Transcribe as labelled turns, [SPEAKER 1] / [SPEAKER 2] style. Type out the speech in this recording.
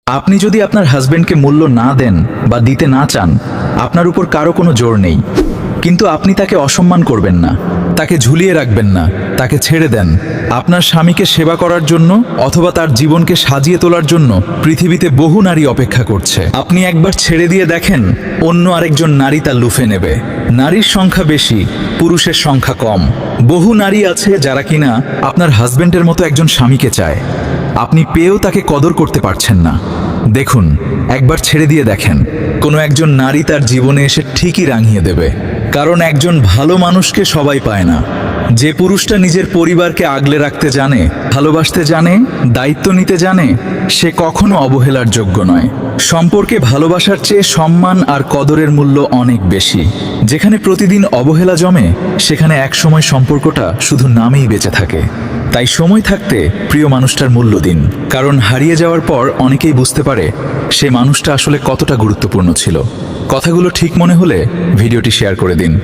[SPEAKER 1] আপনি যদি আপনার হাজবেন্ডকে মূল্য না দেন বা দিতে না চান, আপনার উপর কারো কোনো জোর নেই। কিন্তু আপনি তাকে অসম্মান করবেন না, তাকে ঝুলিয়ে রাখবেন না, তাকে ছেড়ে দেন। আপনার স্বামীকে সেবা করার জন্য অথবা তার জীবনকে সাজিয়ে তোলার জন্য পৃথিবীতে বহু নারী অপেক্ষা করছে। আপনি একবার ছেড়ে দিয়ে দেখেন, অন্য আরেকজন নারী তা লুফে নেবে। নারীর সংখ্যা বেশি, পুরুষের সংখ্যা কম। বহু নারী আছে যারা কিনা আপনার হাজবেন্ডের মতো একজন স্বামীকে চায়, আপনি পেয়েও তাকে কদর করতে পারছেন না। দেখুন, একবার ছেড়ে দিয়ে দেখেন, কোনো একজন নারী তার জীবনে এসে ঠিকই রাঙিয়ে দেবে। কারণ একজন ভালো মানুষকে সবাই পায় না। যে পুরুষটা নিজের পরিবারকে আগলে রাখতে জানে, ভালোবাসতে জানে, দায়িত্ব নিতে জানে, সে কখনো অবহেলার যোগ্য নয়। সম্পর্কে ভালোবাসার চেয়ে সম্মান আর কদরের মূল্য অনেক বেশি। যেখানে প্রতিদিন অবহেলা জমে, সেখানে একসময় সম্পর্কটা শুধু নামেই বেঁচে থাকে। তাই সময় থাকতে প্রিয় মানুষটার মূল্য দিন, কারণ হারিয়ে যাওয়ার পর অনেকেই বুঝতে পারে সে মানুষটা আসলে কতটা গুরুত্বপূর্ণ ছিল। কথাগুলো ঠিক মনে হলে ভিডিওটি শেয়ার করে দিন।